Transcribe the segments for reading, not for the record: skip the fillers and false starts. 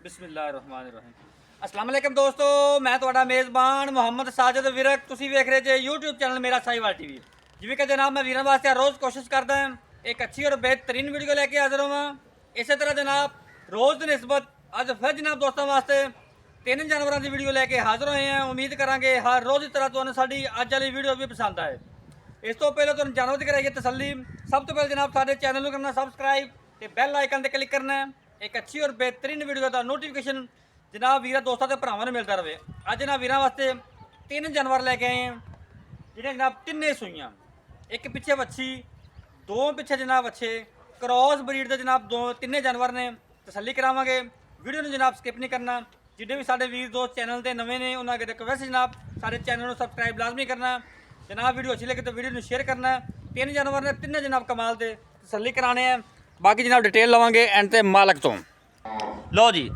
ਬਿਸਮਿਲ੍ਲਾਹਿਰਰਹਿਮਾਨਿਰਰਹੀਮ। अस्सलाम वालेकुम दोस्तों, मैं ਤੁਹਾਡਾ ਮੇਜ਼ਬਾਨ ਮੁਹੰਮਦ ਸਾਜਿਦ ਵਿਰਕ। ਤੁਸੀਂ ਵੇਖ ਰਹੇ ਜੇ YouTube ਚੈਨਲ ਮੇਰਾ ਸਾਈਵਾਲ ਟੀਵੀ। ਜਿਵੇਂ ਕਿ ਜਨਾਬ ਮੈਂ ਵੀਰਾਂ ਵਾਸਤੇ ਰੋਜ਼ ਕੋਸ਼ਿਸ਼ ਕਰਦਾ ਹਾਂ ਇੱਕ ਅੱਛੀ ਔਰ ਬਿਹਤਰੀਨ ਵੀਡੀਓ ਲੈ ਕੇ ਹਾਜ਼ਰ ਹੋਵਾਂ। ਇਸੇ ਤਰ੍ਹਾਂ ਜਨਾਬ ਰੋਜ਼ ਦੀ ਨਿਸਬਤ ਅੱਜ ਫਿਰ ਜਨਾਬ ਦੋਸਤਾਂ ਵਾਸਤੇ ਤਿੰਨ ਜਾਨਵਰਾਂ ਦੀ ਵੀਡੀਓ ਲੈ ਕੇ ਹਾਜ਼ਰ ਹੋਏ ਹਾਂ। ਉਮੀਦ ਕਰਾਂਗੇ ਹਰ ਰੋਜ਼ ਦੀ ਤਰ੍ਹਾਂ ਤੁਹਾਨੂੰ ਸਾਡੀ ਅੱਜ ਵਾਲੀ ਵੀਡੀਓ ਵੀ ਪਸੰਦ ਆਏ। ਇਸ ਤੋਂ ਪਹਿਲਾਂ ਤੁਹਾਨੂੰ ਜਾਨਵਰ ਦੀ ਕਰਾਈਏ ਤਸੱਲੀ। ਸਭ ਤੋਂ ਪਹਿਲਾਂ ਜਨਾਬ ਸਾਡੇ ਚੈਨਲ ਨੂੰ ਕਰਨਾ ਸਬਸਕ੍ਰਾਈਬ ਤੇ ਬੈਲ ਆਈਕਨ ਤੇ ਕਲਿੱਕ ਕਰਨਾ। ਇੱਕ ਅੱਛੀ ਔਰ ਬਿਹਤਰੀਨ ਵੀਡੀਓ ਦਾ ਨੋਟੀਫਿਕੇਸ਼ਨ जनाब वीर दोस्तों के भरावां नूं मिलता रहे। अज ना वीर वास्ते तीन जानवर लैके आए हैं जिन्हें जनाब तिन्ने सूइयां, एक पिछे वच्छी, दो पिछे जनाब अच्छे क्रॉस ब्रीड के जनाब दो तिन्ने जानवर ने तसल्ली करावांगे। वीडियो में जनाब स्किप नहीं करना। जिन्हें भी साडे वीर दोस्त चैनल के नवे ने उन्होंने रिक्वेस्ट जनाब सारे चैनल को सबसक्राइब लाजमी करना। जनाब वीडियो अच्छी लगे तो वीडियो शेयर करना। तीन जानवर ने तिन्ने जनाब कमाल के तसल्ली कराने हैं। बाकी जनाब डिटेल लवांगे एंड ते मालक तो। लो जी,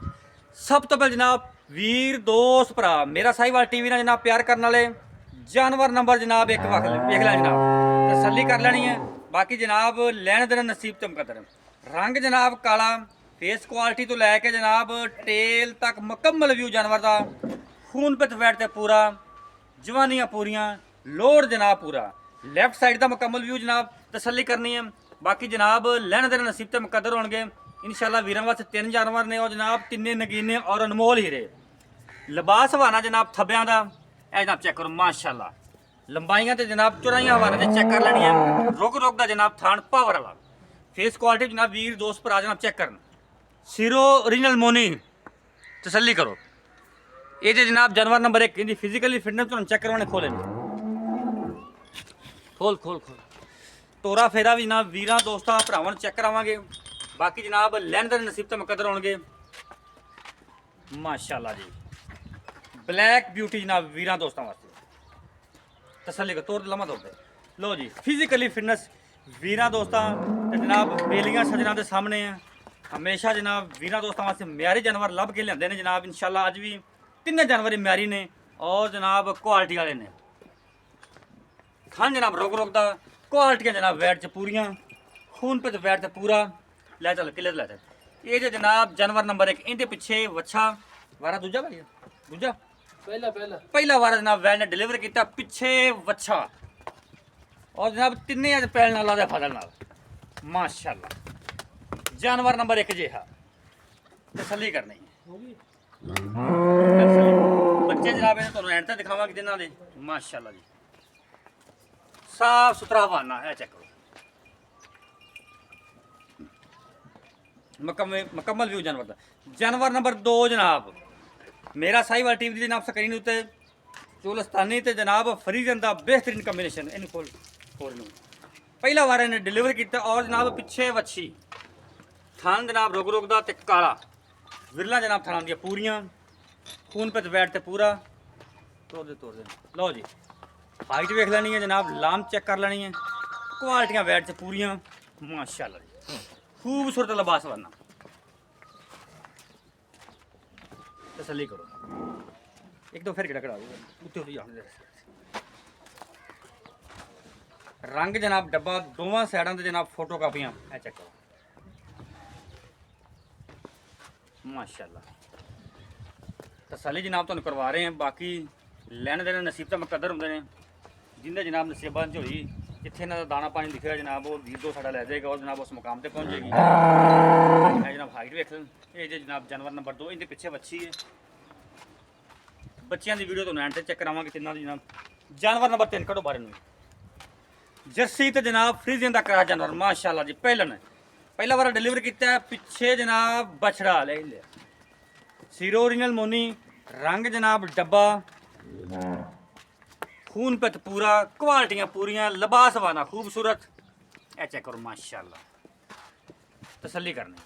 सब तो पहले जनाब वीर दोस्त भरा मेरा साहिवाल टीवी ना जनाब प्यार करने वाले जानवर नंबर जनाब एक वेख लिया जनाब, तसल्ली कर लेनी है। बाकी जनाब लैन देना नसीब तो मुकद्दर। रंग जनाब काला, फेस क्वालिटी तो लैके जनाब टेल तक मुकम्मल व्यू जानवर का, खून पित वैट ते पूरा, जवानियाँ पूरियाँ, लोड जनाब पूरा, लैफ्ट साइड का मुकम्मल व्यू जनाब तसल्ली करनी है। बाकी जनाब लैन देना नसीब तो मुकद्दर होंगे इंशाअल्लाह। वीरों वास्ते तीन जानवर ने और जनाब तिन्ने नगीने और अनमोल हीरे। लिबास हवाना जनाब थब्बियां दा ए जनाब चेक करो माशाअल्लाह। लंबाइयां ते जनाब चौड़ाइयां हवाना ते चेक कर लेनी है। रुक रुक दा जनाब थान पावर वाला। फेस क्वालिटी जनाब वीर दोस्त भरा जनाब चेक करन। सिरो ओरिजिनल मोनी तसल्ली करो। ये जे जनाब जानवर नंबर एक इनकी फिजिकली फिटनेस तुहानू चेक करवाने खोले खोल खोल खोल तोरा फेरा भी जनाब वीरां दोस्तां भरावां चेक करावांगे। बाकी जनाब लैन दे नसीब तो मुकद्दर होंगे माशाअल्लाह जी। ब्लैक ब्यूटी जनाब वीरां दोस्तों वास्ते तसल्ली का तौर लम्हा तौर लो जी। फिजिकली फिटनेस वीरां दोस्तां ते जनाब बेलियां सजना के सामने हैं। हमेशा जनाब वीरां दोस्तों वास्ते म्यारी जानवर लभ के लियाते हैं जनाब। इंशाअल्लाह अज भी तिन्ने जानवर म्यारी ने और जनाब क्वालिटी वाले ने। खान जनाब रोक रोकदा क्वालिटियाँ जनाब वैट च पूरियां, खून पे वैट च पूरा लै चल किले लै चल। ये जो जनाब जानवर नंबर एक इनके पिछे वच्छा वारा दूजा भाई दूजा पहला वारा जनाब वैल ने डिलीवर किया पिछे वच्छा और जनाब तिन्ने अज पैल नाल दे फजल नाल माशाअल्लाह। जानवर नंबर एक जिहा तसल्ली करनी है। बच्चे जनाब इन्हें तुहानू एंड तक दिखावांगे जिन्हां दे माशाअल्लाह जी। साफ सुथरा हवाना है, चेक करो मुकम्मल व्यू जानवर का। जानवर नंबर दो जनाब मेरा साहिवाल टीवी की जनाब स्क्रीन उत्ते चोलस्तानी ते जनाब फरीजन का बेहतरीन कॉम्बिनेशन इन खोल पहला बार इन्हें डिलीवर किया और जनाब पिछे वच्छी थान जनाब रुक रुकदा ते काला विरला जनाब थाना दी पूरियां, खून पे वैट ते पूरा तोड़ दे। लो जी हाइट वेख लेनी है जनाब, लाम चेक कर लेनी है, क्वालिटियाँ वैट च पूरियां माशाअल्लाह जी। खूबसूरत लिबास वाला तसल्ली करो। एक दो फिर कड़ा रंग जनाब डब्बा दोवां साइडों से जनाब फोटो कापियां है, चेक करो माशाअल्लाह। तसल्ली जनाब तुहानू करवा रहे हैं। बाकी लैन देने नसीब तो मुकद्दर होंदे ने जिंदे जनाब नसीबां च होई जिथे इन्हों दाना पानी लिखा जनाब वो वीर दो साढ़ा लै जाएगा और जनाब उस मुकाम पर पहुँच जाएगी। जनाब हाइट वेख ये जो जनाब जानवर नंबर दो इनके पिछे वच्छी है। बच्चों की वीडियो तो एंड से चेक करावांगे तिन्ना दी जनाब। जानवर नंबर तीन कटो बारे में जर्सी तो जनाब फ्रीजियन का करा जानवर माशाअल्लाह जी। पहला बार डिलीवर किया पिछे जनाब बछड़ा ले लिया। सिरो ओरिजिनल मोनी, रंग जनाब डब्बा, खून पित पूरा, क्वालिटियाँ पूरियां, लिबास वाना खूबसूरत ए चेक करो माशाअल्लाह। तसल्ली करनी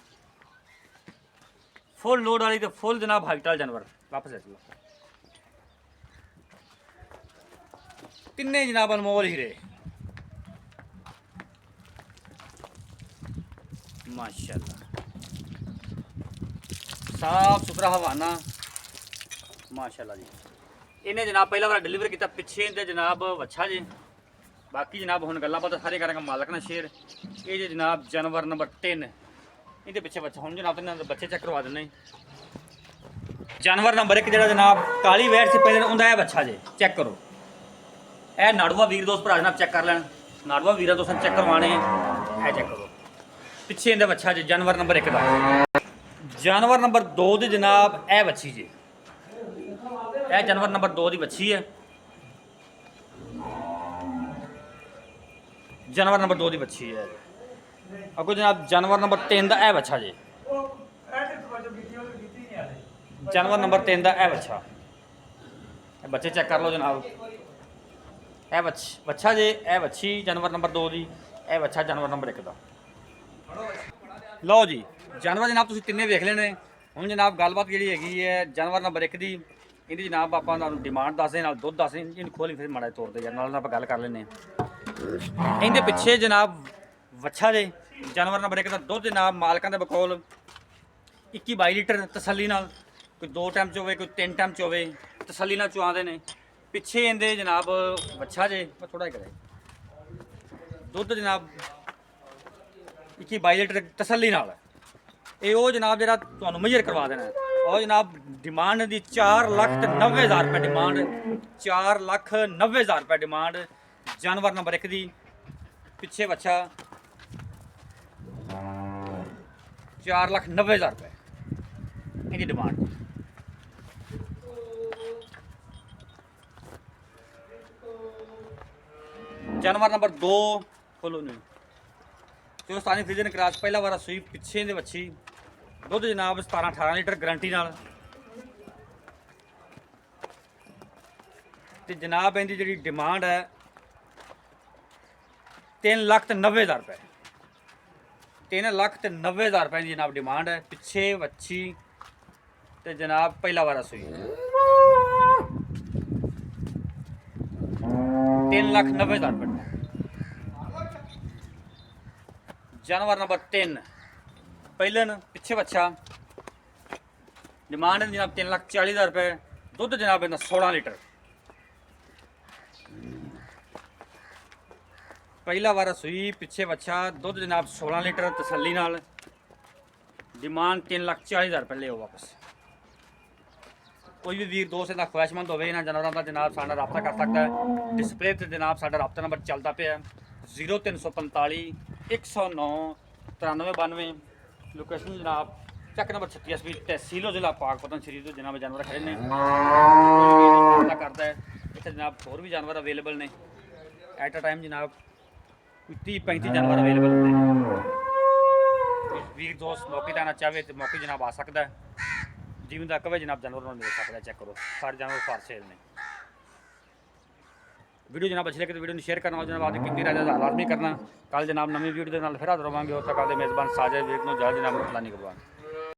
फुल लोड वाली तो फुल जनाब हाइट वाला जानवर वापस है चलो। तिन्ने जनाब अनमोल हीरे माशाअल्लाह। साफ सुथरा हवाना माशाअल्लाह जी। इन्हें जनाब पहला बार डिलीवर किया पिछे इनते जनाब वच्छा जी। बाकी जनाब हुण गल्लां बातां सारे करांगे मालक ना शेयर। ये जी जनाब जानवर नंबर 3 इनके पिछे बच्चा हुण जनाब इन्हां दे बच्चे चेक करवा दिंदे। जानवर नंबर 1 ਜਿਹੜਾ जनाब काली वैट से पहले ਉਹਦਾ ਇਹ ਬੱਚਾ ਜੇ ਚੈੱਕ ਕਰੋ। ਇਹ ਨਾੜੂਆ ਵੀਰ ਦੋਸਤ ਭਰਾ ਜਨਾਬ ਚੈੱਕ ਕਰ ਲੈਣ। ਨਾੜੂਆ ਵੀਰਾਂ ਦੋਸਤਾਂ ਚੈੱਕ ਕਰਵਾਣੇ ਇਹ ਚੈੱਕ ਕਰੋ। ਪਿੱਛੇ ਇਹਦਾ ਬੱਚਾ ਜੇ जानवर नंबर 1 ਦਾ। जानवर नंबर 2 ਦੀ जनाब ਇਹ ਬੱਚੀ ਜੇ। ਇਹ जानवर नंबर 2 ਦੀ ਬੱਚੀ ਹੈ। जानवर नंबर 2 ਦੀ ਬੱਚੀ ਹੈ। ਅੱਗੋਂ जनाब जानवर नंबर 3 ਦਾ ਇਹ ਬੱਚਾ ਜੇ। जानवर नंबर 3 ਦਾ ਇਹ ਬੱਚਾ। ਇਹ ਬੱਚੇ ਚੈੱਕ ਕਰ ਲਓ जनाब। ਇਹ ਬੱਚਾ ਜੇ ਇਹ ਬੱਚੀ जानवर नंबर 2 ਦੀ। ਇਹ ਬੱਚਾ जानवर नंबर 1 ਦਾ। ਲਓ ਜੀ जानवर जनाब ਤੁਸੀਂ ਤਿੰਨੇ ਵੇਖ ਲੈਣੇ। ਹੁਣ जनाब ਗੱਲਬਾਤ ਜਿਹੜੀ ਹੈਗੀ ਹੈ जानवर नंबर 1 ਦੀ। ਇਹਦੀ जनाब ਆਪਾਂ ਤੁਹਾਨੂੰ ਡਿਮਾਂਡ ਦੱਸਦੇ ਨਾਲ ਦੁੱਧ ਦੱਸਦੇ ਇਹਨੂੰ ਖੋਲੀ ਫਿਰ ਮਾੜਾ ਤੋਰ ਦੇ ਯਾਰ ਨਾਲ ਆਪਾਂ ਗੱਲ ਕਰ ਲੈਂਦੇ ਹਾਂ। ਇਹਦੇ ਪਿੱਛੇ जनाब ਵੱਛਾ ਜੇ जानवर नंबर 1 ਦਾ ਦੁੱਧ जनाब ਮਾਲਕਾਂ ਦੇ ਬਕੌਲ 21-22 ਲੀਟਰ ਤਸੱਲੀ ਨਾਲ। ਕੋਈ 2 ਟਾਈਮ ਚ ਹੋਵੇ ਕੋਈ 3 ਟਾਈਮ ਚ ਹੋਵੇ ਤਸੱਲੀ ਨਾਲ ਚੁਆਉਂਦੇ ਨੇ। ਪਿੱਛੇ ਇਹਦੇ जनाब ਵੱਛਾ ਜੇ ਥੋੜਾ ਜਿਹਾ ਕਰੇ ਦੁੱਧ जनाब 21-22 ਲੀਟਰ ਤਸੱਲੀ ਨਾਲ। ਇਹ ਉਹ जनाब ਜਿਹੜਾ ਤੁਹਾਨੂੰ ਮੇਜਰ ਕਰਵਾ ਦੇਣਾ। और जनाब डिमांड दी 4,90,000 रुपये डिमांड। 4,90,000 रुपये डिमांड जानवर नंबर 1 दी। पिछे बच्चा 4,90,000 रुपये इनकी डिमांड। जानवर नंबर 2 खोलो नहीं जो स्थानीय फ्रीजर क्रॉस पहला वारा सूई पिछे दे बच्ची दुध जनाब 17-18 लीटर गारंटी नाल। ते जनाब इनकी जी डिमांड है 3,90,000 रुपये। 3,90,000 रुपये की जनाब डिमांड है। पिछे बच्ची ते जनाब पहला वारा सूई 3,90,000 रुपये। जानवर नंबर 3 पहलन पिछे बच्चा डिमांड है जनाब 3,40,000 रुपये। दुध जनाब इनका 16 लीटर। पहला वारा सूई पिछे बच्चा दुध जनाब 16 लीटर तसल्ली नाल। डिमांड 3,40,000 रुपये ले वापस। कोई भी वीर दोस्त इन्ना ख्वाहिशमंद हो जानवरों का जनाब साडा रबता कर सकता है। डिस्प्ले पर जनाब साडा रबता नंबर चलता पे 0345 109 9392। लोकेशन जनाब चक नंबर 36 तहसीलो जिला पाकपतन श्री तो जनाब जानवर खड़े ने पता करता है। इतने जनाब होर भी जानवर अवेलेबल ने एट अ टाइम जनाब कोई 30-35 जानवर अवेलेबल होते। वीर दोस्त मौके पर आना चाहे तो मौके जनाब आ सकता है। जिमें तक कवे जनाब जानवर मिल सकता है। चेक करो सारे जानवर फार सेल ने। वीडियो जनाब अच्छी लगे तो वीडियो ने शेयर करना जनाब आपकी कीमती राय लाजमी करना। कल जनाब नवी वीडियो के फिर हाजिर होवांगे। उस तक आपके मेज़बान साजिद वीर को जनाब नहीं करवा।